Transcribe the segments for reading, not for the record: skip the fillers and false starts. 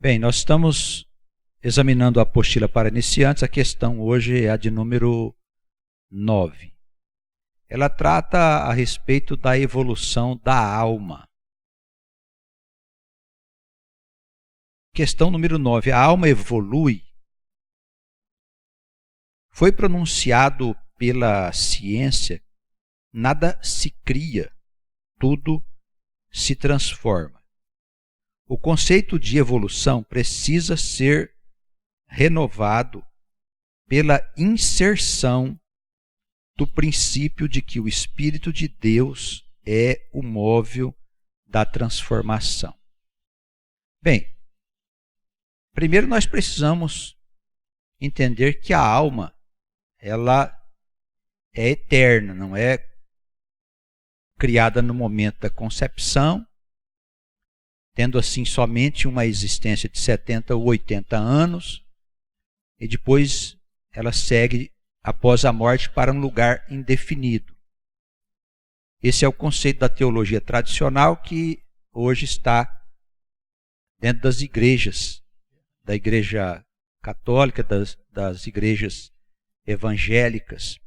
Bem, nós estamos examinando a apostila para iniciantes. A questão hoje é a de número 9. Ela trata a respeito da evolução da alma. Questão número 9. A alma evolui? Foi pronunciado pela ciência: nada se cria, tudo se transforma. O conceito de evolução precisa ser renovado pela inserção do princípio de que o Espírito de Deus é o móvel da transformação. Bem, primeiro nós precisamos entender que a alma, ela é eterna, não é criada no momento da concepção, tendo assim somente uma existência de 70 ou 80 anos, e depois ela segue após a morte para um lugar indefinido. Esse é o conceito da teologia tradicional que hoje está dentro das igrejas, da igreja católica, das igrejas evangélicas.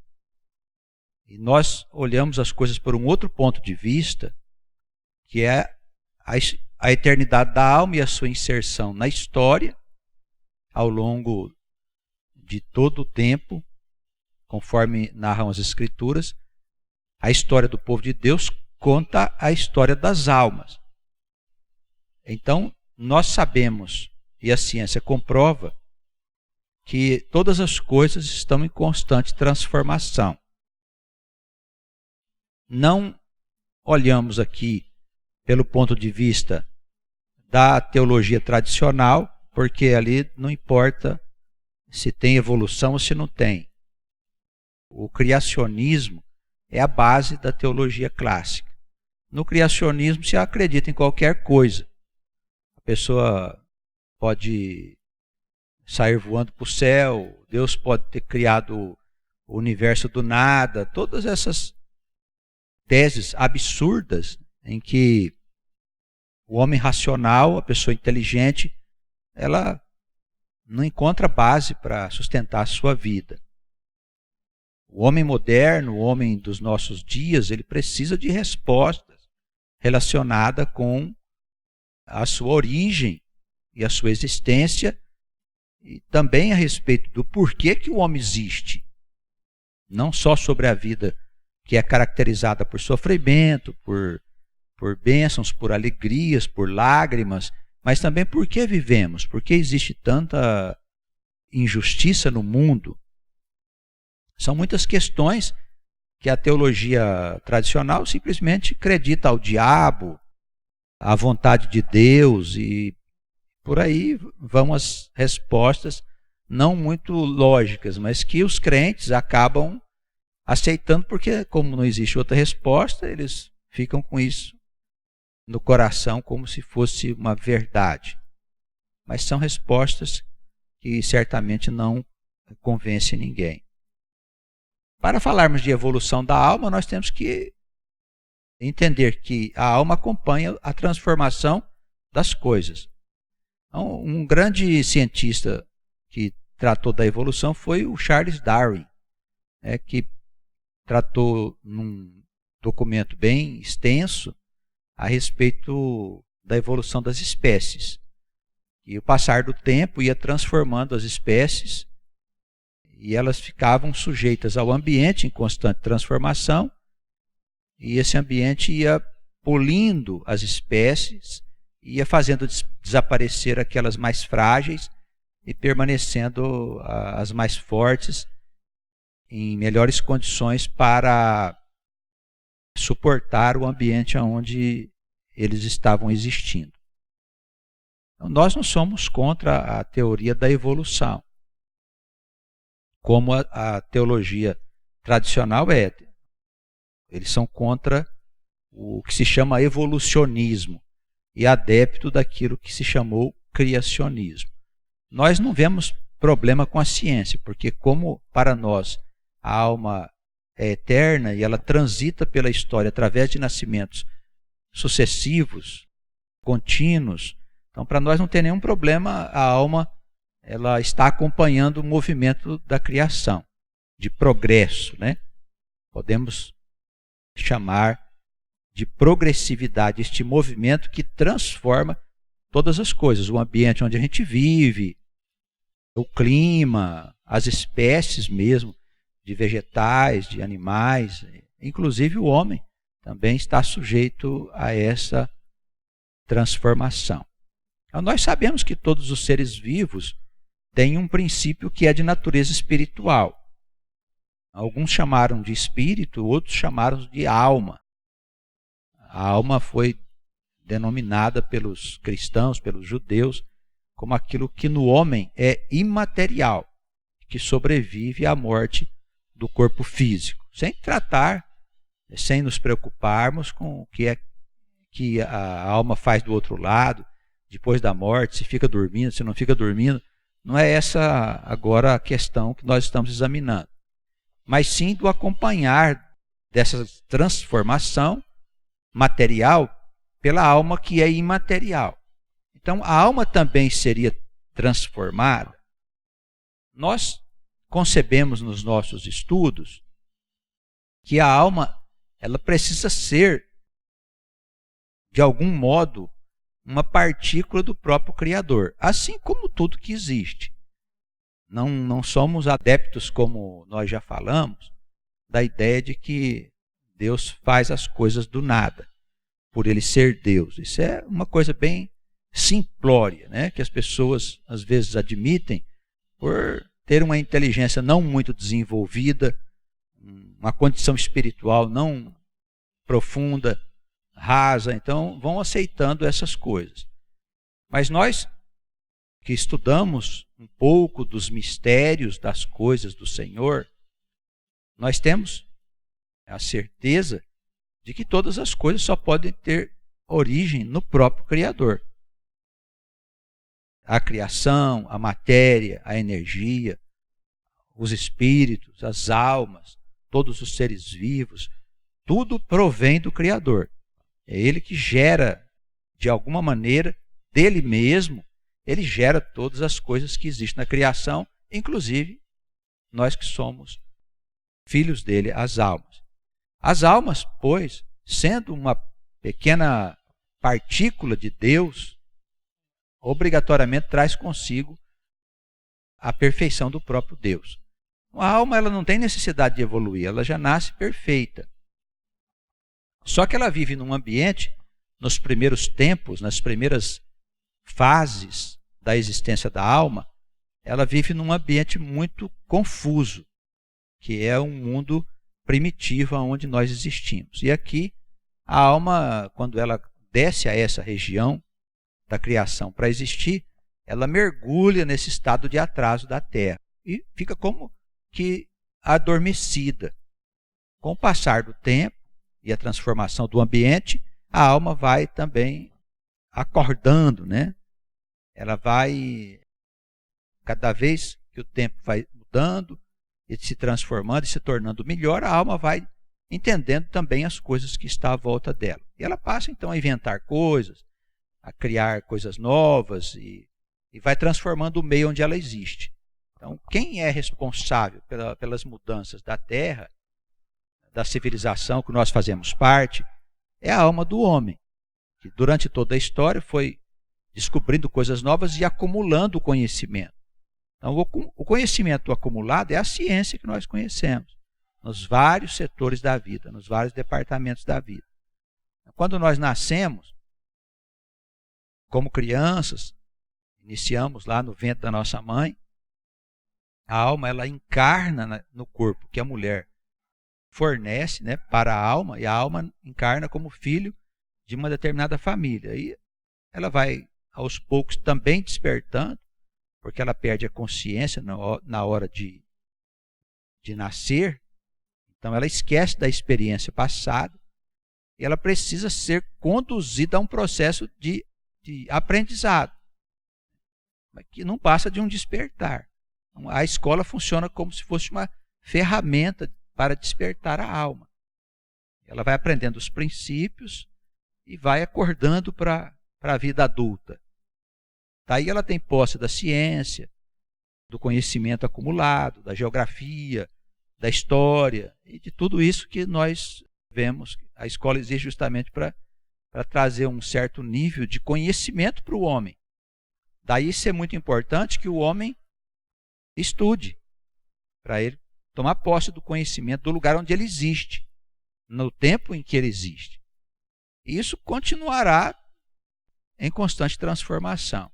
E nós olhamos as coisas por um outro ponto de vista, que é a eternidade da alma e a sua inserção na história ao longo de todo o tempo, conforme narram as Escrituras. A história do povo de Deus conta a história das almas. Então, nós sabemos, e a ciência comprova, que todas as coisas estão em constante transformação. Não olhamos aqui pelo ponto de vista da teologia tradicional, porque ali não importa se tem evolução ou se não tem. O criacionismo é a base da teologia clássica. No criacionismo se acredita em qualquer coisa. A pessoa pode sair voando para o céu, Deus pode ter criado o universo do nada, todas essas teses absurdas em que o homem racional, a pessoa inteligente, ela não encontra base para sustentar a sua vida. O homem moderno, o homem dos nossos dias, ele precisa de respostas relacionadas com a sua origem e a sua existência, e também a respeito do porquê que o homem existe. Não só sobre a vida que é caracterizada por sofrimento, por bênçãos, por alegrias, por lágrimas, mas também por que vivemos, por que existe tanta injustiça no mundo. São muitas questões que a teologia tradicional simplesmente acredita ao diabo, à vontade de Deus, e por aí vão as respostas não muito lógicas, mas que os crentes acabam aceitando, porque como não existe outra resposta, eles ficam com isso no coração como se fosse uma verdade. Mas são respostas que certamente não convencem ninguém. Para falarmos de evolução da alma, nós temos que entender que a alma acompanha a transformação das coisas. Então, um grande cientista que tratou da evolução foi o Charles Darwin, que tratou num documento bem extenso a respeito da evolução das espécies. E o passar do tempo ia transformando as espécies e elas ficavam sujeitas ao ambiente em constante transformação, e esse ambiente ia polindo as espécies, ia fazendo desaparecer aquelas mais frágeis e permanecendo as mais fortes em melhores condições para suportar o ambiente onde eles estavam existindo. Então, nós não somos contra a teoria da evolução, como a teologia tradicional é. Eles são contra o que se chama evolucionismo e adepto daquilo que se chamou criacionismo. Nós não vemos problema com a ciência, porque como para nós a alma é eterna e ela transita pela história através de nascimentos sucessivos, contínuos, Então, para nós não tem nenhum problema, a alma ela está acompanhando o movimento da criação, de progresso, né? Podemos chamar de progressividade este movimento que transforma todas as coisas, o ambiente onde a gente vive, o clima, as espécies mesmo, de vegetais, de animais, inclusive o homem também está sujeito a essa transformação. Então, nós sabemos que todos os seres vivos têm um princípio que é de natureza espiritual. Alguns chamaram de espírito, outros chamaram de alma. A alma foi denominada pelos cristãos, pelos judeus, como aquilo que no homem é imaterial, que sobrevive à morte do corpo físico, sem tratar, sem nos preocuparmos com o que é que a alma faz do outro lado, depois da morte, se fica dormindo, se não fica dormindo. Não é essa agora a questão que nós estamos examinando, mas sim do acompanhar dessa transformação material pela alma que é imaterial. Então, a alma também seria transformada. Nós concebemos nos nossos estudos que a alma ela precisa ser, de algum modo, uma partícula do próprio Criador, assim como tudo que existe. Não somos adeptos, como nós já falamos, da ideia de que Deus faz as coisas do nada, por Ele ser Deus. Isso é uma coisa bem simplória, né? Que as pessoas às vezes admitem por ter uma inteligência não muito desenvolvida, uma condição espiritual não profunda, rasa, então vão aceitando essas coisas. Mas nós que estudamos um pouco dos mistérios das coisas do Senhor, nós temos a certeza de que todas as coisas só podem ter origem no próprio Criador. A criação, a matéria, a energia, os espíritos, as almas, todos os seres vivos, tudo provém do Criador. É Ele que gera, de alguma maneira, dele mesmo, Ele gera todas as coisas que existem na criação, inclusive nós que somos filhos dele, as almas. As almas, pois, sendo uma pequena partícula de Deus, obrigatoriamente traz consigo a perfeição do próprio Deus. A alma ela não tem necessidade de evoluir, ela já nasce perfeita. Só que ela vive num ambiente, nos primeiros tempos, nas primeiras fases da existência da alma, ela vive num ambiente muito confuso, que é um mundo primitivo onde nós existimos. E aqui, a alma, quando ela desce a essa região da criação para existir, ela mergulha nesse estado de atraso da Terra e fica como que adormecida. Com o passar do tempo e a transformação do ambiente, a alma vai também acordando, né? Ela vai, cada vez que o tempo vai mudando e se transformando e se tornando melhor, a alma vai entendendo também as coisas que estão à volta dela. E ela passa então a inventar coisas, a criar coisas novas e vai transformando o meio onde ela existe. Então, quem é responsável pelas mudanças da Terra, da civilização que nós fazemos parte, é a alma do homem, que durante toda a história foi descobrindo coisas novas e acumulando conhecimento. Então, o conhecimento acumulado é a ciência que nós conhecemos, nos vários setores da vida, nos vários departamentos da vida. Quando nós nascemos, como crianças, iniciamos lá no ventre da nossa mãe, a alma ela encarna no corpo que a mulher fornece, né, para a alma, e a alma encarna como filho de uma determinada família. E ela vai, aos poucos, também despertando, porque ela perde a consciência na hora de nascer. Então ela esquece da experiência passada e ela precisa ser conduzida a um processo de aprendizado, que não passa de um despertar. Então, a escola funciona como se fosse uma ferramenta para despertar a alma. Ela vai aprendendo os princípios e vai acordando para a vida adulta. Daí ela tem posse da ciência, do conhecimento acumulado, da geografia, da história e de tudo isso que nós vemos. A escola existe justamente para trazer um certo nível de conhecimento para o homem. Daí isso é muito importante que o homem estude, para ele tomar posse do conhecimento do lugar onde ele existe, no tempo em que ele existe. E isso continuará em constante transformação.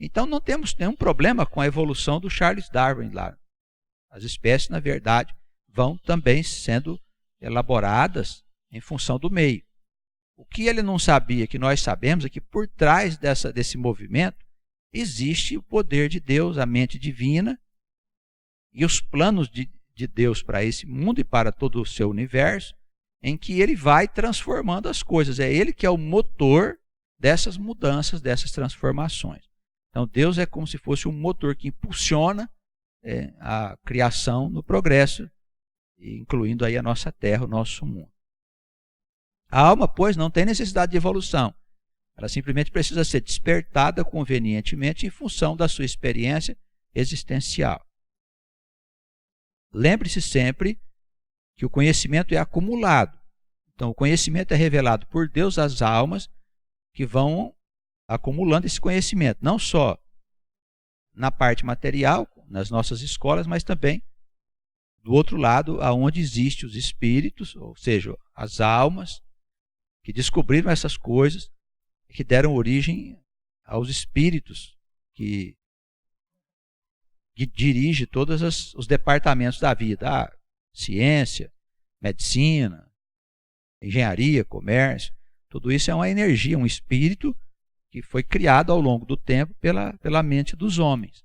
Então não temos nenhum problema com a evolução do Charles Darwin lá. As espécies, na verdade, vão também sendo elaboradas em função do meio. O que ele não sabia, que nós sabemos, é que por trás desse movimento existe o poder de Deus, a mente divina e os planos de Deus para esse mundo e para todo o seu universo, em que ele vai transformando as coisas. É ele que é o motor dessas mudanças, dessas transformações. Então Deus é como se fosse um motor que impulsiona a criação no progresso, incluindo aí a nossa terra, o nosso mundo. A alma, pois, não tem necessidade de evolução. Ela simplesmente precisa ser despertada convenientemente em função da sua experiência existencial. Lembre-se sempre que o conhecimento é acumulado. Então, o conhecimento é revelado por Deus às almas que vão acumulando esse conhecimento, não só na parte material, nas nossas escolas, mas também do outro lado, aonde existem os espíritos, ou seja, as almas que descobriram essas coisas, que deram origem aos espíritos que dirigem todos os departamentos da vida, ciência, medicina, engenharia, comércio. Tudo isso é uma energia, um espírito que foi criado ao longo do tempo pela mente dos homens.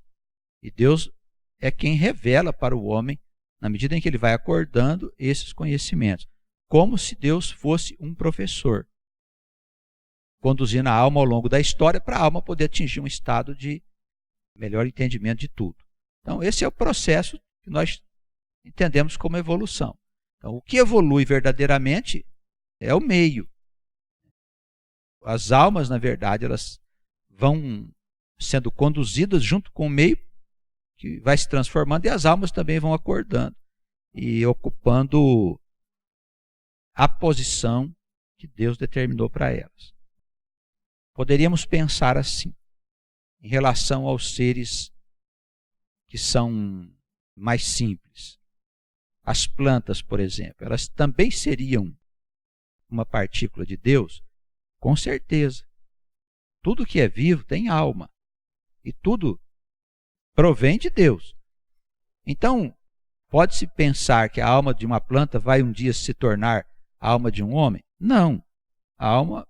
E Deus é quem revela para o homem, na medida em que ele vai acordando, esses conhecimentos. Como se Deus fosse um professor, conduzindo a alma ao longo da história para a alma poder atingir um estado de melhor entendimento de tudo. Então, esse é o processo que nós entendemos como evolução. Então, o que evolui verdadeiramente é o meio. As almas, na verdade, elas vão sendo conduzidas junto com o meio que vai se transformando, e as almas também vão acordando e ocupando a posição que Deus determinou para elas. Poderíamos pensar assim, em relação aos seres que são mais simples. As plantas, por exemplo, elas também seriam uma partícula de Deus? Com certeza. Tudo que é vivo tem alma. E tudo provém de Deus. Então, pode-se pensar que a alma de uma planta vai um dia se tornar a alma de um homem? Não. A alma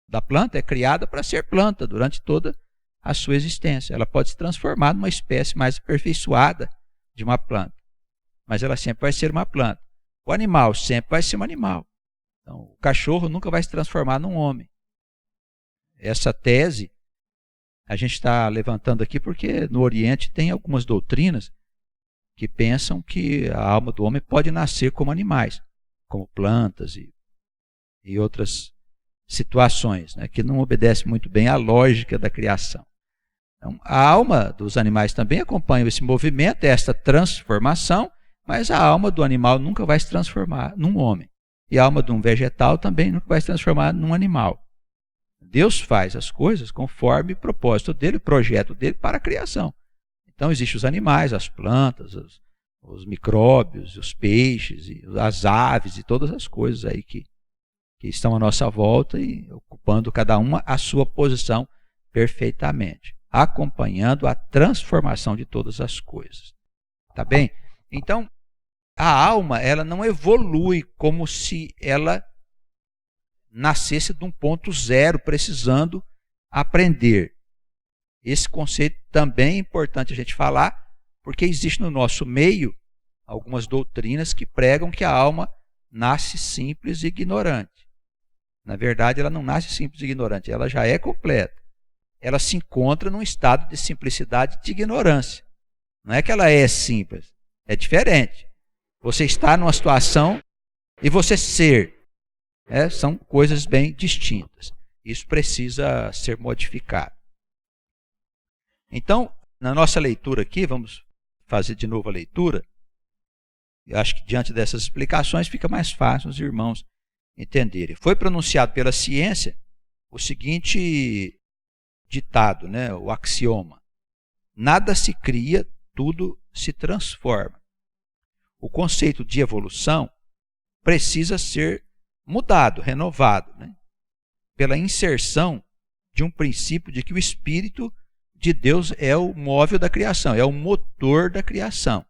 da planta é criada para ser planta durante toda a sua existência. Ela pode se transformar numa espécie mais aperfeiçoada de uma planta, mas ela sempre vai ser uma planta. O animal sempre vai ser um animal. Então, o cachorro nunca vai se transformar num homem. Essa tese a gente está levantando aqui porque no Oriente tem algumas doutrinas que pensam que a alma do homem pode nascer como animais, como plantas e outras situações, né, que não obedecem muito bem à lógica da criação. Então, a alma dos animais também acompanha esse movimento, esta transformação, mas a alma do animal nunca vai se transformar num homem. E a alma de um vegetal também nunca vai se transformar num animal. Deus faz as coisas conforme o propósito dele, o projeto dele para a criação. Então existem os animais, as plantas, os micróbios, os peixes, as aves e todas as coisas aí que estão à nossa volta e ocupando cada uma a sua posição perfeitamente, acompanhando a transformação de todas as coisas. Tá bem? Então, a alma, ela não evolui como se ela nascesse de um ponto zero, precisando aprender. Esse conceito também é importante a gente falar, porque existe no nosso meio algumas doutrinas que pregam que a alma nasce simples e ignorante. Na verdade, ela não nasce simples e ignorante, ela já é completa. Ela se encontra num estado de simplicidade e de ignorância. Não é que ela é simples, é diferente. Você está numa situação e você ser. São coisas bem distintas. Isso precisa ser modificado. Então, na nossa leitura aqui, vamos fazer de novo a leitura. Eu acho que diante dessas explicações fica mais fácil os irmãos entenderem. Foi pronunciado pela ciência o seguinte ditado, né? O axioma: nada se cria, tudo se transforma. O conceito de evolução precisa ser mudado, renovado, né? Pela inserção de um princípio de que o Espírito de Deus é o móvel da criação, é o motor da criação.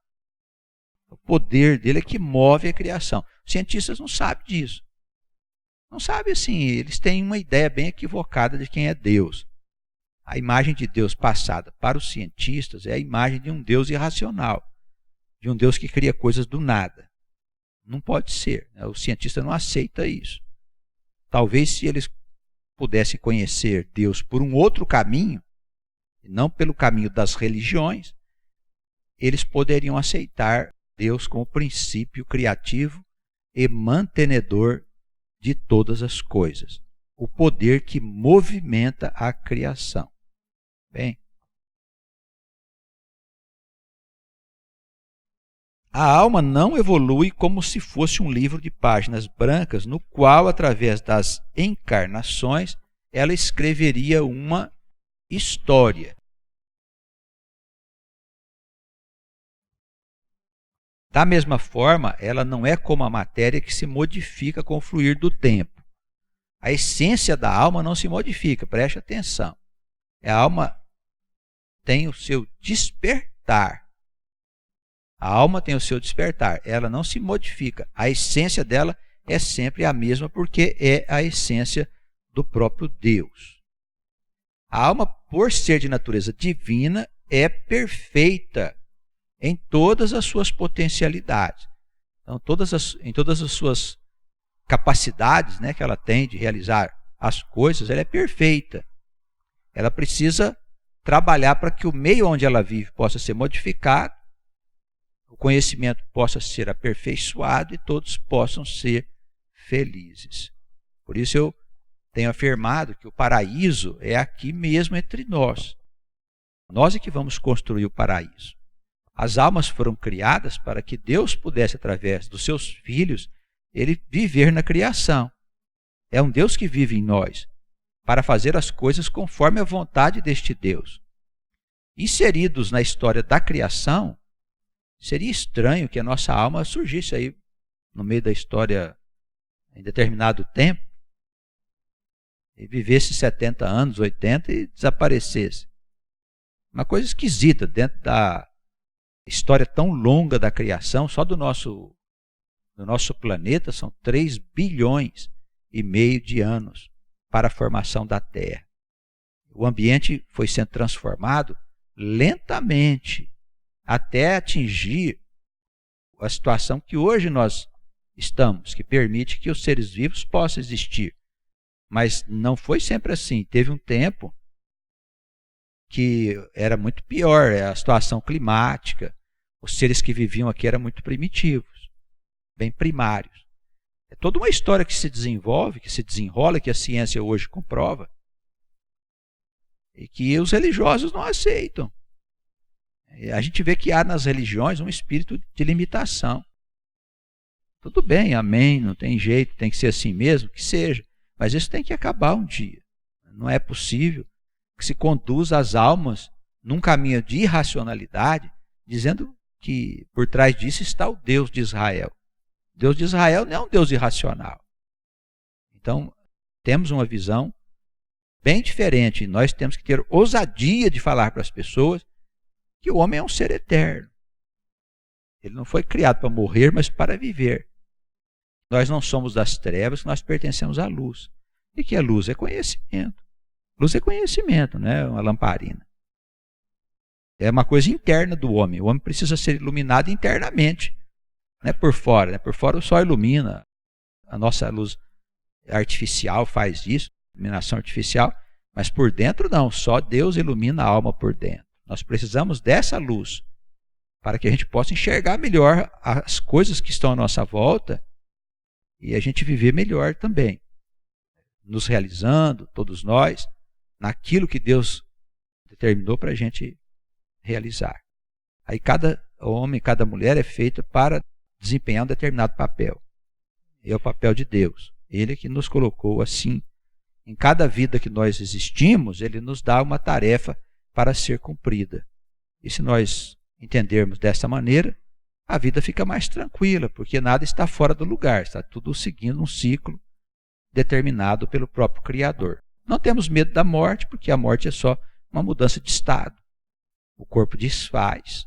O poder dele é que move a criação. Os cientistas não sabem disso. Não sabem assim, eles têm uma ideia bem equivocada de quem é Deus. A imagem de Deus passada para os cientistas é a imagem de um Deus irracional, de um Deus que cria coisas do nada. Não pode ser, né? O cientista não aceita isso. Talvez se eles pudessem conhecer Deus por um outro caminho, e não pelo caminho das religiões, eles poderiam aceitar Deus como princípio criativo e mantenedor de todas as coisas. O poder que movimenta a criação. Bem, a alma não evolui como se fosse um livro de páginas brancas no qual, através das encarnações, ela escreveria uma história. Da mesma forma, ela não é como a matéria que se modifica com o fluir do tempo. A essência da alma não se modifica, preste atenção. A alma tem o seu despertar. A alma tem o seu despertar, ela não se modifica. A essência dela é sempre a mesma, porque é a essência do próprio Deus. A alma, por ser de natureza divina, é perfeita em todas as suas potencialidades. Então, em todas as suas capacidades, né, que ela tem de realizar as coisas, ela é perfeita. Ela precisa trabalhar para que o meio onde ela vive possa ser modificado, o conhecimento possa ser aperfeiçoado e todos possam ser felizes. Por isso eu tenho afirmado que o paraíso é aqui mesmo entre nós. Nós é que vamos construir o paraíso. As almas foram criadas para que Deus pudesse, através dos seus filhos, ele viver na criação. É um Deus que vive em nós, para fazer as coisas conforme a vontade deste Deus. Inseridos na história da criação, seria estranho que a nossa alma surgisse aí no meio da história em determinado tempo e vivesse 70 anos, 80 e desaparecesse. Uma coisa esquisita dentro da história tão longa da criação, só do nosso planeta são 3 bilhões e meio de anos para a formação da Terra. O ambiente foi sendo transformado lentamente até atingir a situação que hoje nós estamos, que permite que os seres vivos possam existir. Mas não foi sempre assim. Teve um tempo que era muito pior, a situação climática. Os seres que viviam aqui eram muito primitivos, bem primários. É toda uma história que se desenvolve, que se desenrola, que a ciência hoje comprova, e que os religiosos não aceitam. A gente vê que há nas religiões um espírito de limitação. Tudo bem, amém, não tem jeito, tem que ser assim mesmo, que seja. Mas isso tem que acabar um dia. Não é possível que se conduza as almas num caminho de irracionalidade, dizendo que por trás disso está o Deus de Israel. O Deus de Israel não é um Deus irracional. Então, temos uma visão bem diferente. Nós temos que ter ousadia de falar para as pessoas que o homem é um ser eterno. Ele não foi criado para morrer, mas para viver. Nós não somos das trevas, nós pertencemos à luz. E que a luz é conhecimento. Luz é conhecimento, não é uma lamparina. É uma coisa interna do homem. O homem precisa ser iluminado internamente, não é por fora. Né? Por fora o sol ilumina. A nossa luz artificial faz isso, iluminação artificial. Mas por dentro não, só Deus ilumina a alma por dentro. Nós precisamos dessa luz para que a gente possa enxergar melhor as coisas que estão à nossa volta e a gente viver melhor também. nos realizando, todos nós, naquilo que Deus determinou para a gente realizar. Aí cada homem, cada mulher é feito para desempenhar um determinado papel. É o papel de Deus. Ele é que nos colocou assim. Em cada vida que nós existimos, Ele nos dá uma tarefa para ser cumprida. E se nós entendermos dessa maneira, a vida fica mais tranquila, porque nada está fora do lugar, está tudo seguindo um ciclo determinado pelo próprio Criador. Não temos medo da morte, porque a morte é só uma mudança de estado. O corpo desfaz,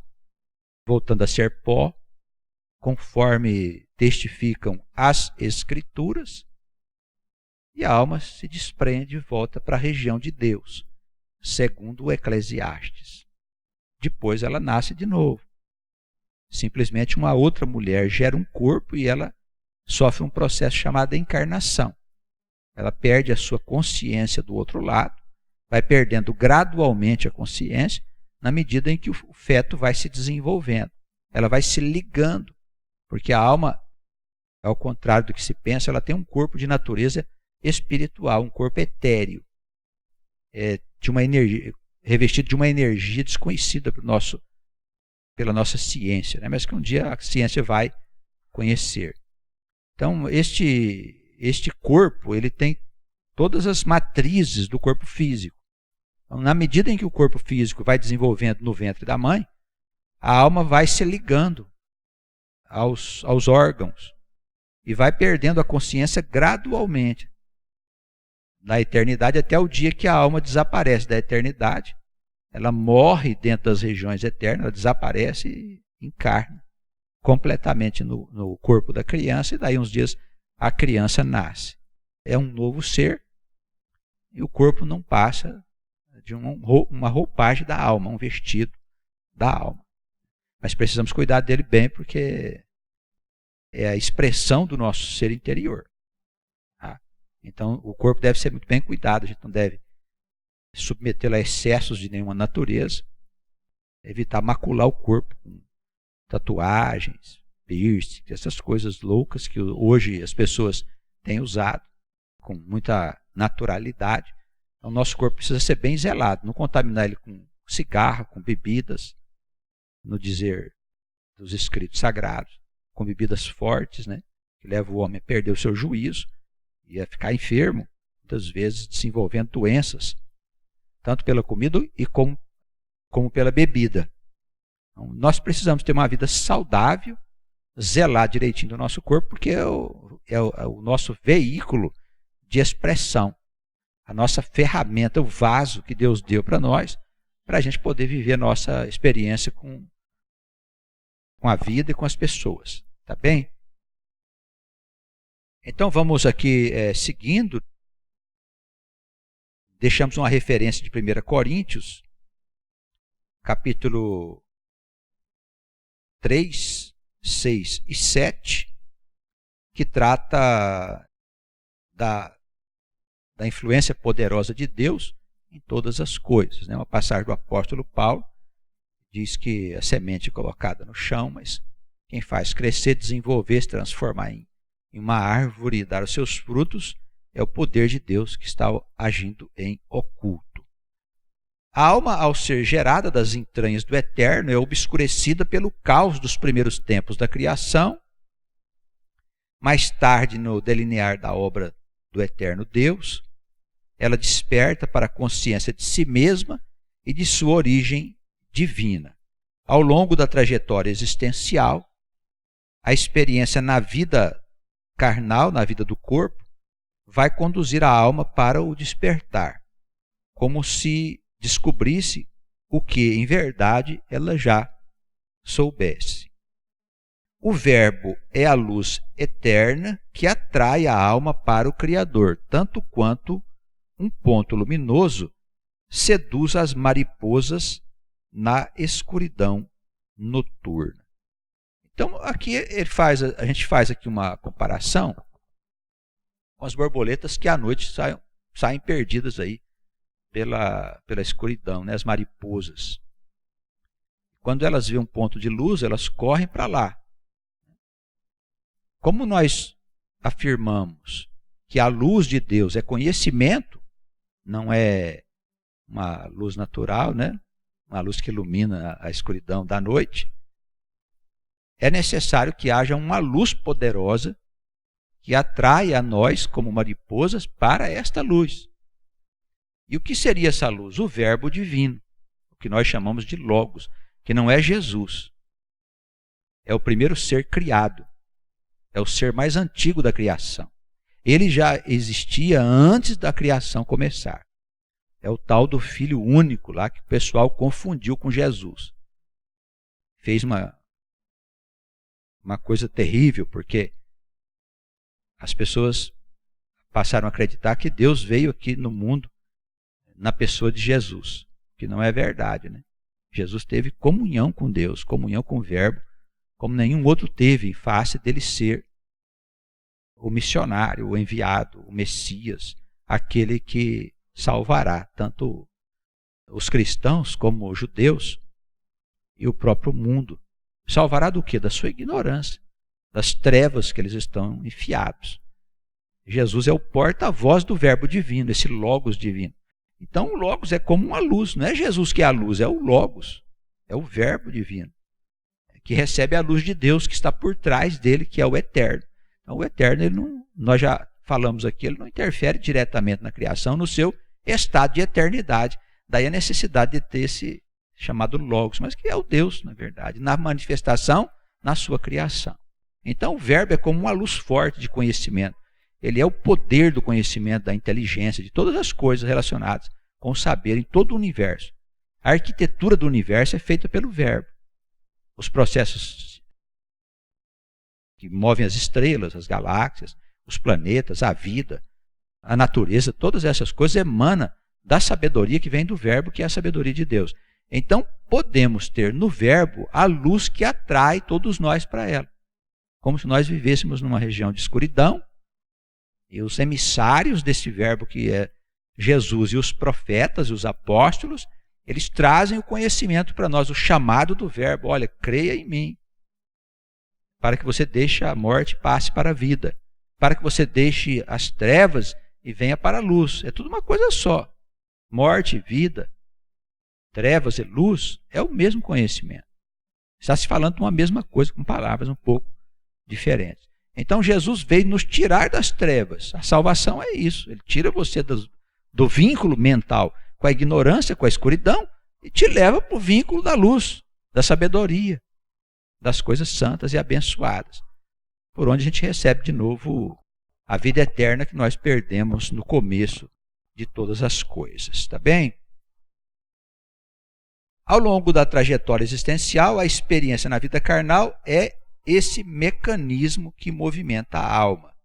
voltando a ser pó, conforme testificam as Escrituras, e a alma se desprende e volta para a região de Deus, segundo o Eclesiastes. Depois ela nasce de novo. Simplesmente uma outra mulher gera um corpo e ela sofre um processo chamado encarnação. Ela perde a sua consciência do outro lado, vai perdendo gradualmente a consciência, na medida em que o feto vai se desenvolvendo. Ela vai se ligando, porque a alma, ao contrário do que se pensa, ela tem um corpo de natureza espiritual, um corpo etéreo, de uma energia, revestido de uma energia desconhecida pela nossa ciência, né? Mas que um dia a ciência vai conhecer. Então, este corpo, ele tem todas as matrizes do corpo físico. Então, na medida em que o corpo físico vai desenvolvendo no ventre da mãe, a alma vai se ligando aos órgãos e vai perdendo a consciência gradualmente, na eternidade, até o dia que a alma desaparece da eternidade. Ela morre dentro das regiões eternas, ela desaparece e encarna completamente no corpo da criança, e daí uns dias a criança nasce. É um novo ser, e o corpo não passa de uma roupagem da alma, um vestido da alma. Mas precisamos cuidar dele bem, porque é a expressão do nosso ser interior. Tá? Então, o corpo deve ser muito bem cuidado, a gente não deve submetê-lo a excessos de nenhuma natureza, evitar macular o corpo com tatuagens, piercing, essas coisas loucas que hoje as pessoas têm usado com muita naturalidade. Então, o nosso corpo precisa ser bem zelado, não contaminar ele com cigarro, com bebidas, no dizer dos escritos sagrados, com bebidas fortes, né, que levam o homem a perder o seu juízo e a ficar enfermo, muitas vezes desenvolvendo doenças, tanto pela comida e como pela bebida. Então, nós precisamos ter uma vida saudável, zelar direitinho do nosso corpo, porque é o nosso veículo de expressão, a nossa ferramenta, o vaso que Deus deu para nós, para a gente poder viver a nossa experiência com a vida e com as pessoas. Tá bem? Então vamos aqui seguindo. Deixamos uma referência de 1 Coríntios, capítulo 3, 6 e 7, que trata da influência poderosa de Deus em todas as coisas. Né? Uma passagem do apóstolo Paulo diz que a semente é colocada no chão, mas quem faz crescer, desenvolver, se transformar em uma árvore e dar os seus frutos é o poder de Deus que está agindo em oculto. A alma, ao ser gerada das entranhas do Eterno, é obscurecida pelo caos dos primeiros tempos da criação. Mais tarde, no delinear da obra do Eterno Deus, ela desperta para a consciência de si mesma e de sua origem divina. Ao longo da trajetória existencial, a experiência na vida carnal, na vida do corpo, vai conduzir a alma para o despertar, como se descobrisse o que, em verdade, ela já soubesse. O Verbo é a luz eterna que atrai a alma para o Criador, tanto quanto um ponto luminoso seduz as mariposas na escuridão noturna. Então, aqui a gente faz aqui uma comparação com as borboletas que à noite saem perdidas aí pela escuridão, né? As mariposas. Quando elas veem um ponto de luz, elas correm para lá. Como nós afirmamos que a luz de Deus é conhecimento, não é uma luz natural, né? Uma luz que ilumina a escuridão da noite, é necessário que haja uma luz poderosa que atrai a nós, como mariposas, para esta luz. E o que seria essa luz? O Verbo divino, o que nós chamamos de Logos, que não é Jesus. É o primeiro ser criado, é o ser mais antigo da criação. Ele já existia antes da criação começar. É o tal do Filho único lá que o pessoal confundiu com Jesus. Fez uma coisa terrível, porque as pessoas passaram a acreditar que Deus veio aqui no mundo na pessoa de Jesus, que não é verdade, né? Jesus teve comunhão com Deus, comunhão com o Verbo, como nenhum outro teve em face dele ser o missionário, o enviado, o Messias, aquele que salvará tanto os cristãos como os judeus e o próprio mundo. Salvará do quê? Da sua ignorância, das trevas que eles estão enfiados. Jesus é o porta-voz do Verbo divino, esse Logos divino. Então o Logos é como uma luz, não é Jesus que é a luz, é o Logos, é o Verbo divino, que recebe a luz de Deus que está por trás dele, que é o Eterno. Então o Eterno, ele não, nós já falamos aqui, ele não interfere diretamente na criação, no seu estado de eternidade. Daí a necessidade de ter esse chamado Logos, mas que é o Deus, na verdade, na manifestação, na sua criação. Então o Verbo é como uma luz forte de conhecimento. Ele é o poder do conhecimento, da inteligência, de todas as coisas relacionadas com o saber em todo o universo. A arquitetura do universo é feita pelo Verbo. Os processos que movem as estrelas, as galáxias, os planetas, a vida, a natureza, todas essas coisas emanam da sabedoria que vem do Verbo, que é a sabedoria de Deus. Então, podemos ter no Verbo a luz que atrai todos nós para ela. Como se nós vivêssemos numa região de escuridão, e os emissários desse Verbo, que é Jesus, e os profetas e os apóstolos, eles trazem o conhecimento para nós, o chamado do Verbo. Olha, creia em mim, para que você deixe a morte e passe para a vida, para que você deixe as trevas e venha para a luz. É tudo uma coisa só. Morte, vida, trevas e luz é o mesmo conhecimento. Está se falando de uma mesma coisa, com palavras um pouco diferentes. Então Jesus veio nos tirar das trevas. A salvação é isso. Ele tira você do vínculo mental com a ignorância, com a escuridão, e te leva para o vínculo da luz, da sabedoria, das coisas santas e abençoadas, por onde a gente recebe de novo a vida eterna que nós perdemos no começo de todas as coisas. Tá bem? Ao longo da trajetória existencial, a experiência na vida carnal é esse mecanismo que movimenta a alma.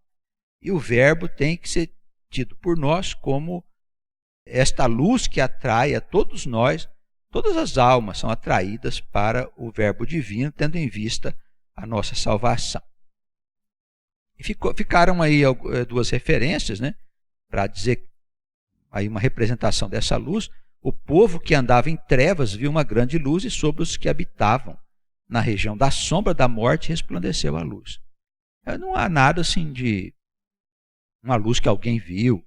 E o Verbo tem que ser tido por nós como esta luz que atrai a todos nós. Todas as almas são atraídas para o Verbo divino, tendo em vista a nossa salvação. E ficaram aí duas referências, né, para dizer aí uma representação dessa luz. O povo que andava em trevas viu uma grande luz, e sobre os que habitavam na região da sombra da morte resplandeceu a luz. Não há nada assim de uma luz que alguém viu.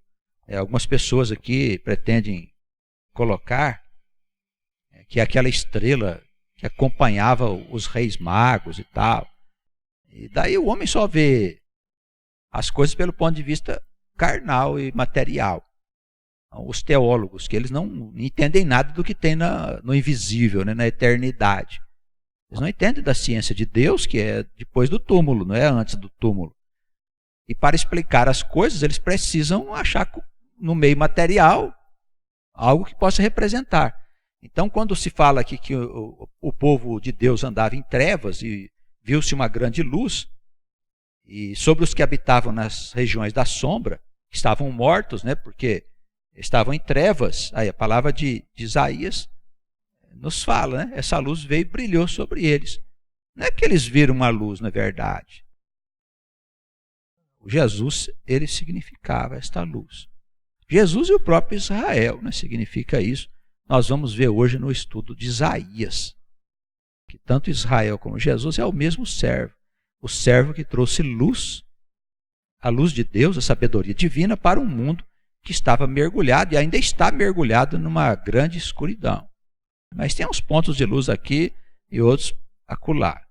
Algumas pessoas aqui pretendem colocar que é aquela estrela que acompanhava os reis magos e tal. E daí o homem só vê as coisas pelo ponto de vista carnal e material. Os teólogos, que eles não entendem nada do que tem no invisível, né, na eternidade. Eles não entendem da ciência de Deus, que é depois do túmulo, não é antes do túmulo. E para explicar as coisas, eles precisam achar no meio material algo que possa representar. Então, quando se fala aqui que o povo de Deus andava em trevas e viu-se uma grande luz, e sobre os que habitavam nas regiões da sombra, que estavam mortos, né, porque estavam em trevas, aí a palavra de Isaías nos fala, né? Essa luz veio e brilhou sobre eles. Não é que eles viram uma luz, na verdade. O Jesus, ele significava esta luz. Jesus e o próprio Israel, né, significa isso. Nós vamos ver hoje no estudo de Isaías, que tanto Israel como Jesus é o mesmo servo. O servo que trouxe luz a luz de Deus, a sabedoria divina, para um mundo que estava mergulhado e ainda está mergulhado numa grande escuridão. Mas tem uns pontos de luz aqui e outros acolá.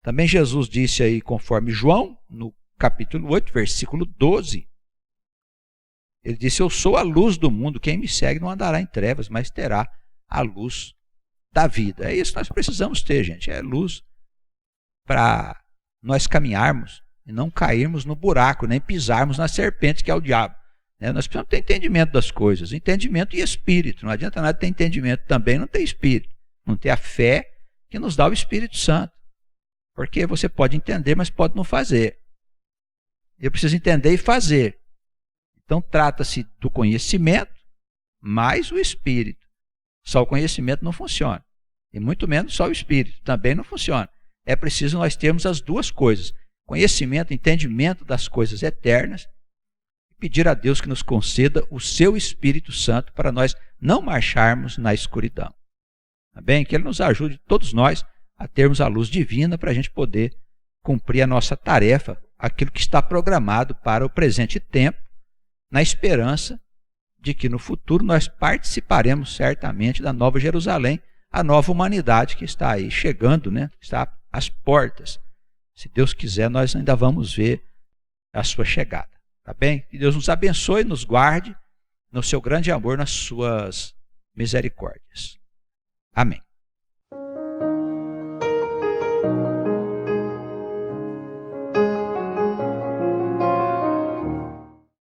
Também Jesus disse aí, conforme João, no capítulo 8, versículo 12, ele disse: eu sou a luz do mundo, quem me segue não andará em trevas, mas terá a luz da vida. É isso que nós precisamos ter, gente, é luz para nós caminharmos e não cairmos no buraco, nem pisarmos na serpente que é o diabo. Nós precisamos ter entendimento das coisas, entendimento e espírito. Não adianta nada ter entendimento também, não ter espírito, não ter a fé que nos dá o Espírito Santo. Porque você pode entender, mas pode não fazer. Eu preciso entender e fazer. Então trata-se do conhecimento mais o espírito. Só o conhecimento não funciona. E muito menos só o espírito. Também não funciona. É preciso nós termos as duas coisas. Conhecimento, entendimento das coisas eternas. E pedir a Deus que nos conceda o seu Espírito Santo para nós não marcharmos na escuridão. Tá bem? Que Ele nos ajude, todos nós, a termos a luz divina para a gente poder cumprir a nossa tarefa, aquilo que está programado para o presente tempo, na esperança de que no futuro nós participaremos certamente da Nova Jerusalém, a nova humanidade que está aí chegando, né? Está às portas. Se Deus quiser, nós ainda vamos ver a sua chegada. Tá bem? Que Deus nos abençoe, nos guarde no seu grande amor, nas suas misericórdias. Amém.